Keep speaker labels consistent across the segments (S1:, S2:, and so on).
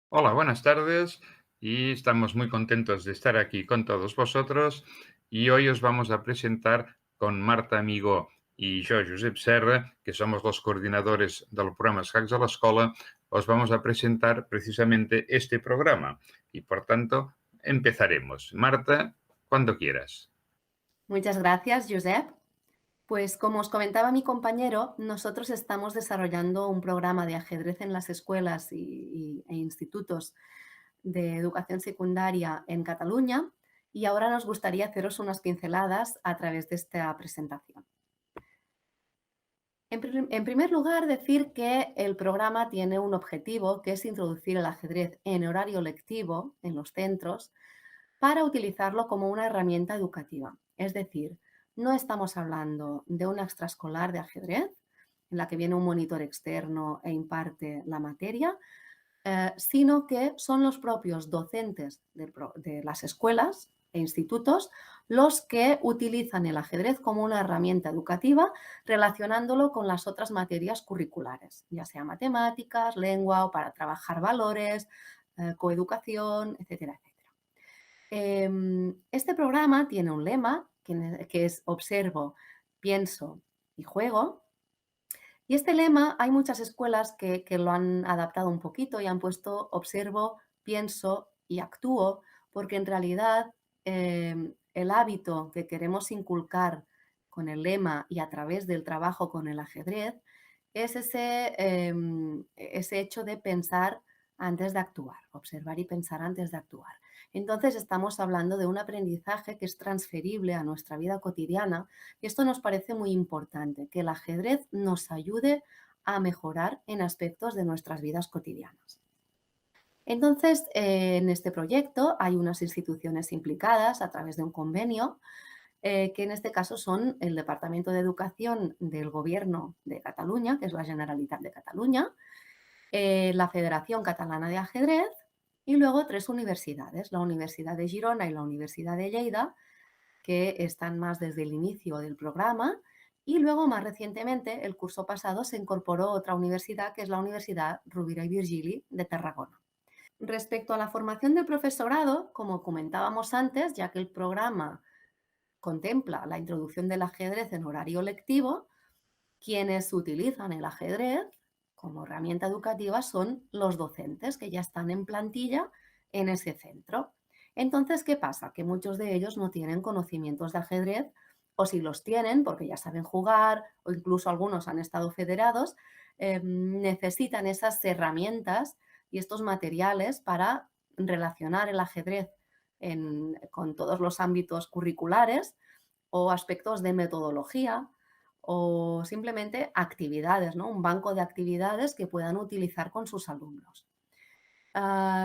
S1: Hola, buenas tardes y estamos muy contentos de estar aquí con todos vosotros y hoy os vamos a presentar con Marta Amigo y yo, Josep Serra, que somos los coordinadores del programa Hacks a la Escola, os vamos a presentar precisamente este programa y por tanto empezaremos. Marta, cuando quieras.
S2: Muchas gracias, Josep. Pues como os comentaba mi compañero, nosotros estamos desarrollando un programa de ajedrez en las escuelas e institutos de educación secundaria en Cataluña y ahora nos gustaría haceros unas pinceladas a través de esta presentación. En primer lugar, decir que el programa tiene un objetivo que es introducir el ajedrez en horario lectivo en los centros para utilizarlo como una herramienta educativa. Es decir, no estamos hablando de una extraescolar de ajedrez en la que viene un monitor externo e imparte la materia, sino que son los propios docentes de las escuelas e institutos los que utilizan el ajedrez como una herramienta educativa relacionándolo con las otras materias curriculares, ya sea matemáticas, lengua o para trabajar valores, coeducación, etcétera, etcétera. Este programa tiene un lema que es observo, pienso y juego. Y este lema hay muchas escuelas que lo han adaptado un poquito y han puesto observo, pienso y actúo, porque en realidad el hábito que queremos inculcar con el lema y a través del trabajo con el ajedrez es ese hecho de pensar antes de actuar, observar y pensar antes de actuar. Entonces estamos hablando de un aprendizaje que es transferible a nuestra vida cotidiana y esto nos parece muy importante, que el ajedrez nos ayude a mejorar en aspectos de nuestras vidas cotidianas. Entonces, en este proyecto hay unas instituciones implicadas a través de un convenio, que en este caso son el Departamento de Educación del Gobierno de Cataluña, que es la Generalitat de Cataluña, la Federación Catalana de Ajedrez y luego tres universidades, la Universidad de Girona y la Universidad de Lleida, que están más desde el inicio del programa. Y luego, más recientemente, el curso pasado se incorporó otra universidad, que es la Universidad Rovira i Virgili de Tarragona. Respecto a la formación del profesorado, como comentábamos antes, ya que el programa contempla la introducción del ajedrez en horario lectivo, quienes utilizan el ajedrez como herramienta educativa son los docentes que ya están en plantilla en ese centro. Entonces, ¿qué pasa? Que muchos de ellos no tienen conocimientos de ajedrez o si los tienen porque ya saben jugar o incluso algunos han estado federados, necesitan esas herramientas y estos materiales para relacionar el ajedrez con todos los ámbitos curriculares o aspectos de metodología o simplemente actividades, ¿no? Un banco de actividades que puedan utilizar con sus alumnos.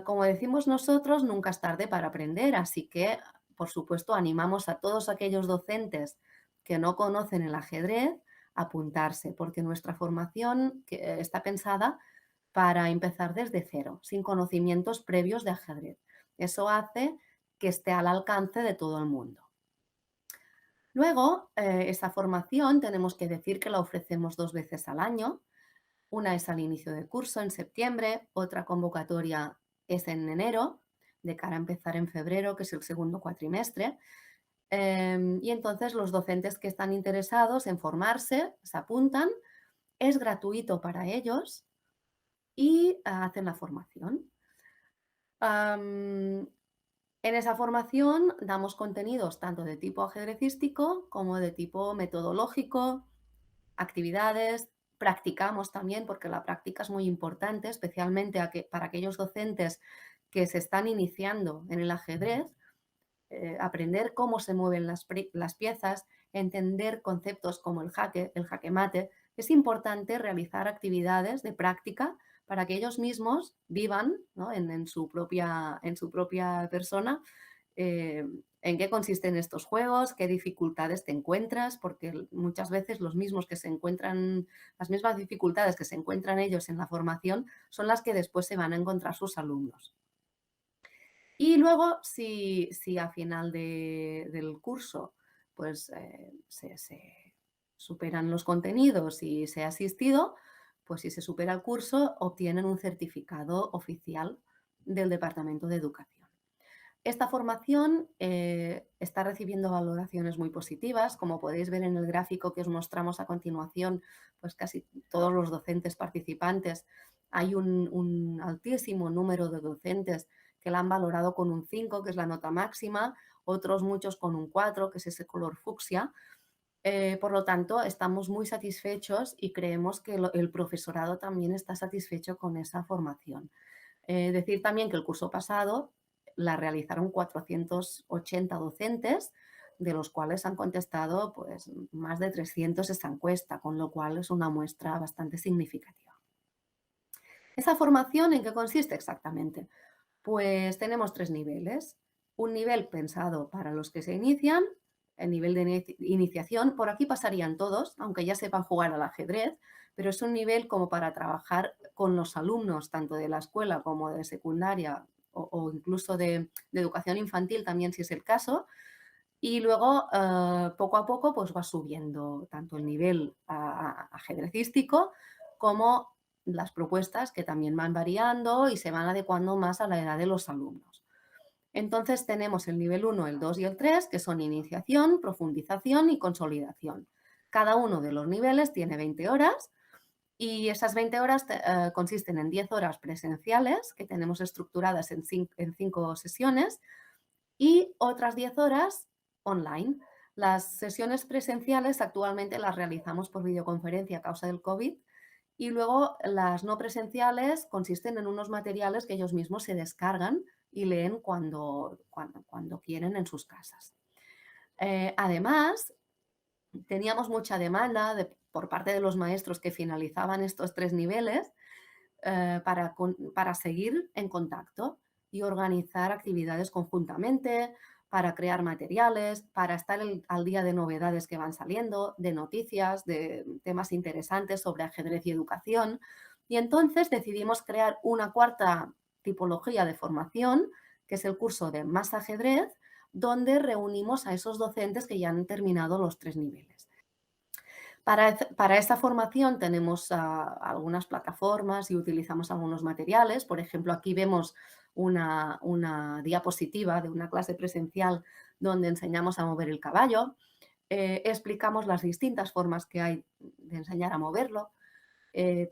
S2: Como decimos nosotros, nunca es tarde para aprender, así que, por supuesto, animamos a todos aquellos docentes que no conocen el ajedrez a apuntarse, porque nuestra formación está pensada para empezar desde cero, sin conocimientos previos de ajedrez. Eso hace que esté al alcance de todo el mundo. Luego, esa formación tenemos que decir que la ofrecemos 2 veces al año. Una es al inicio de curso, en septiembre, otra convocatoria es en enero, de cara a empezar en febrero, que es el segundo cuatrimestre. Y entonces los docentes que están interesados en formarse se apuntan, es gratuito para ellos y hacen la formación. En esa formación damos contenidos tanto de tipo ajedrecístico como de tipo metodológico, actividades, practicamos también, porque la práctica es muy importante, especialmente para aquellos docentes que se están iniciando en el ajedrez, aprender cómo se mueven las piezas, entender conceptos como el jaque mate. Es importante realizar actividades de práctica para que ellos mismos vivan, ¿no? En su propia persona en qué consisten estos juegos, qué dificultades te encuentras, porque muchas veces los mismos que se encuentran, las mismas dificultades que se encuentran ellos en la formación son las que después se van a encontrar sus alumnos. Y luego, si a final del curso pues, se superan los contenidos y se ha asistido, pues si se supera el curso, obtienen un certificado oficial del Departamento de Educación. Esta formación está recibiendo valoraciones muy positivas. Como podéis ver en el gráfico que os mostramos a continuación, pues casi todos los docentes participantes, hay un altísimo número de docentes que la han valorado con un 5, que es la nota máxima, otros muchos con un 4, que es ese color fucsia. Por lo tanto, estamos muy satisfechos y creemos que el profesorado también está satisfecho con esa formación. Decir también que el curso pasado la realizaron 480 docentes, de los cuales han contestado pues, más de 300 esta encuesta, con lo cual es una muestra bastante significativa. ¿Esa formación en qué consiste exactamente? Pues tenemos 3 niveles. Un nivel pensado para los que se inician, el nivel de iniciación, por aquí pasarían todos, aunque ya sepan jugar al ajedrez, pero es un nivel como para trabajar con los alumnos, tanto de la escuela como de secundaria o incluso de educación infantil también, si es el caso. Y luego, poco a poco, pues va subiendo tanto el nivel ajedrecístico como las propuestas, que también van variando y se van adecuando más a la edad de los alumnos. Entonces tenemos el nivel 1, el 2 y el 3, que son iniciación, profundización y consolidación. Cada uno de los niveles tiene 20 horas y esas 20 horas consisten en 10 horas presenciales, que tenemos estructuradas en 5 sesiones, y otras 10 horas online. Las sesiones presenciales actualmente las realizamos por videoconferencia a causa del COVID y luego las no presenciales consisten en unos materiales que ellos mismos se descargan y leen cuando quieren en sus casas. Además, teníamos mucha demanda por parte de los maestros que finalizaban estos 3 niveles para seguir en contacto y organizar actividades conjuntamente, para crear materiales, para estar al día de novedades que van saliendo, de noticias, de temas interesantes sobre ajedrez y educación. Y entonces decidimos crear una cuarta tipología de formación, que es el curso de Más ajedrez, donde reunimos a esos docentes que ya han terminado los 3 niveles. Para esta formación tenemos algunas plataformas y utilizamos algunos materiales. Por ejemplo, aquí vemos una diapositiva de una clase presencial donde enseñamos a mover el caballo. Explicamos las distintas formas que hay de enseñar a moverlo,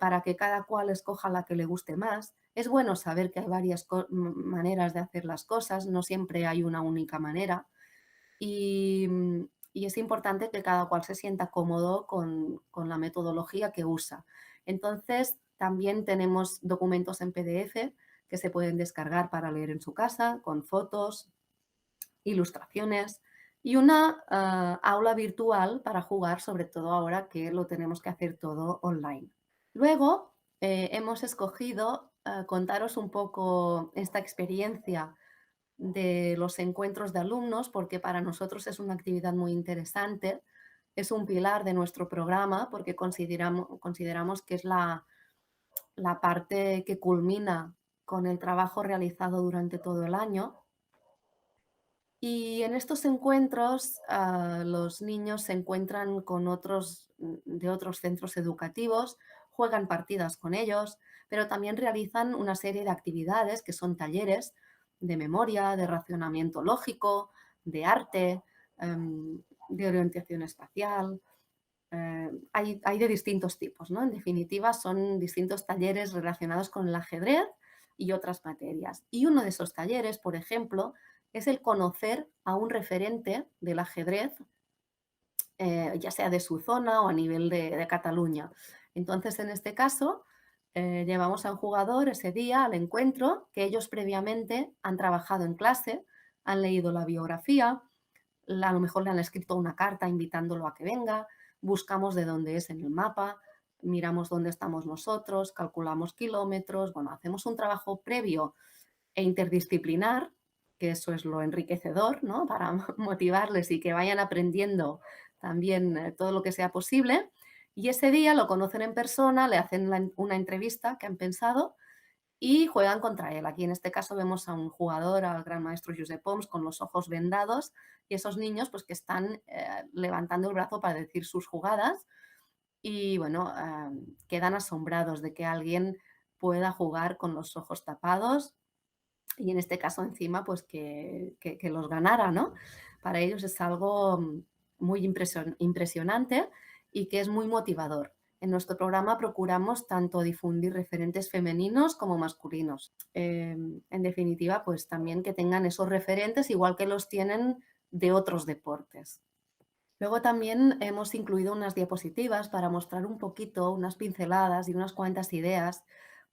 S2: para que cada cual escoja la que le guste más. Es bueno saber que hay varias maneras de hacer las cosas, no siempre hay una única manera. Y es importante que cada cual se sienta cómodo con la metodología que usa. Entonces, también tenemos documentos en PDF que se pueden descargar para leer en su casa, con fotos, ilustraciones y una aula virtual para jugar, sobre todo ahora que lo tenemos que hacer todo online. Luego, hemos escogido contaros un poco esta experiencia de los encuentros de alumnos, porque para nosotros es una actividad muy interesante, es un pilar de nuestro programa, porque consideramos que es la parte que culmina con el trabajo realizado durante todo el año. Y en estos encuentros, los niños se encuentran con otros de otros centros educativos, juegan partidas con ellos, pero también realizan una serie de actividades que son talleres de memoria, de racionamiento lógico, de arte, de orientación espacial. Hay de distintos tipos, ¿no? En definitiva, son distintos talleres relacionados con el ajedrez y otras materias. Y uno de esos talleres, por ejemplo, es el conocer a un referente del ajedrez, ya sea de su zona o a nivel de Cataluña. Entonces, en este caso, llevamos a un jugador ese día al encuentro, que ellos previamente han trabajado en clase, han leído la biografía, a lo mejor le han escrito una carta invitándolo a que venga, buscamos de dónde es en el mapa, miramos dónde estamos nosotros, calculamos kilómetros, bueno, hacemos un trabajo previo e interdisciplinar, que eso es lo enriquecedor, ¿no? Para motivarles y que vayan aprendiendo también todo lo que sea posible. Y ese día lo conocen en persona, le hacen una entrevista que han pensado y juegan contra él. Aquí en este caso vemos a un jugador, al gran maestro Josep Pons, con los ojos vendados y esos niños pues que están levantando el brazo para decir sus jugadas y bueno, quedan asombrados de que alguien pueda jugar con los ojos tapados y en este caso encima pues que los ganara, ¿no? Para ellos es algo muy impresionante y que es muy motivador. En nuestro programa procuramos tanto difundir referentes femeninos como masculinos. En definitiva, pues también que tengan esos referentes igual que los tienen de otros deportes. Luego también hemos incluido unas diapositivas para mostrar un poquito, unas pinceladas y unas cuantas ideas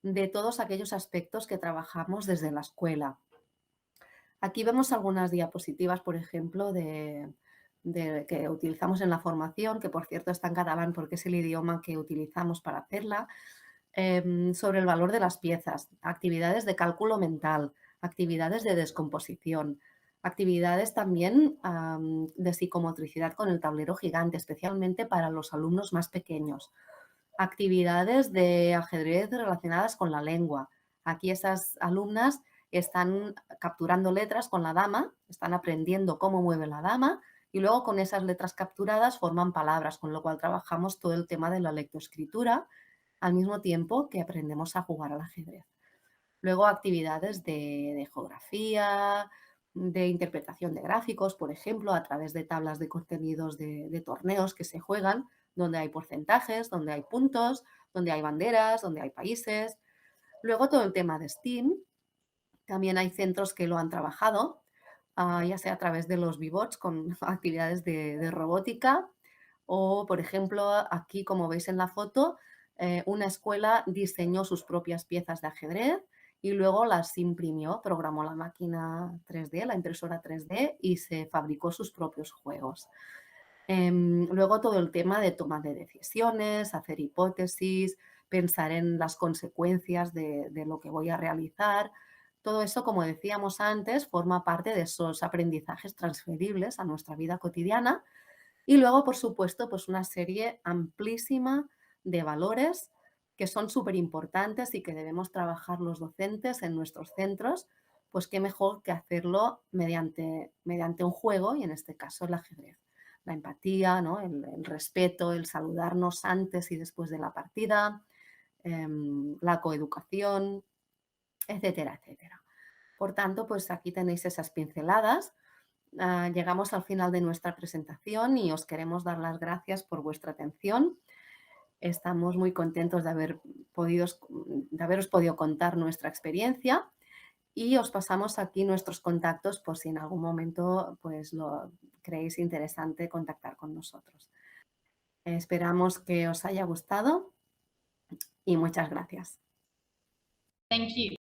S2: de todos aquellos aspectos que trabajamos desde la escuela. Aquí vemos algunas diapositivas, por ejemplo, que utilizamos en la formación, que por cierto está en catalán porque es el idioma que utilizamos para hacerla, sobre el valor de las piezas, actividades de cálculo mental, actividades de descomposición, actividades también de psicomotricidad con el tablero gigante, especialmente para los alumnos más pequeños, actividades de ajedrez relacionadas con la lengua. Aquí esas alumnas están capturando letras con la dama, están aprendiendo cómo mueve la dama y luego con esas letras capturadas forman palabras, con lo cual trabajamos todo el tema de la lectoescritura al mismo tiempo que aprendemos a jugar al ajedrez. Luego actividades de geografía, de interpretación de gráficos, por ejemplo, a través de tablas de contenidos de torneos que se juegan, donde hay porcentajes, donde hay puntos, donde hay banderas, donde hay países. Luego todo el tema de STEAM. También hay centros que lo han trabajado, ya sea a través de los Vivots con actividades de robótica o, por ejemplo, aquí, como veis en la foto, una escuela diseñó sus propias piezas de ajedrez y luego las imprimió, programó la máquina 3D, la impresora 3D y se fabricó sus propios juegos. Luego todo el tema de toma de decisiones, hacer hipótesis, pensar en las consecuencias de lo que voy a realizar. Todo eso, como decíamos antes, forma parte de esos aprendizajes transferibles a nuestra vida cotidiana. Y luego, por supuesto, pues una serie amplísima de valores que son súper importantes y que debemos trabajar los docentes en nuestros centros, pues qué mejor que hacerlo mediante un juego y en este caso el ajedrez. La empatía, ¿no? El respeto, el saludarnos antes y después de la partida, la coeducación, etcétera, etcétera. Por tanto, pues aquí tenéis esas pinceladas. Llegamos al final de nuestra presentación y os queremos dar las gracias por vuestra atención. Estamos muy contentos de haberos podido contar nuestra experiencia y os pasamos aquí nuestros contactos por si en algún momento pues, lo creéis interesante contactar con nosotros. Esperamos que os haya gustado y muchas gracias.
S3: Thank you.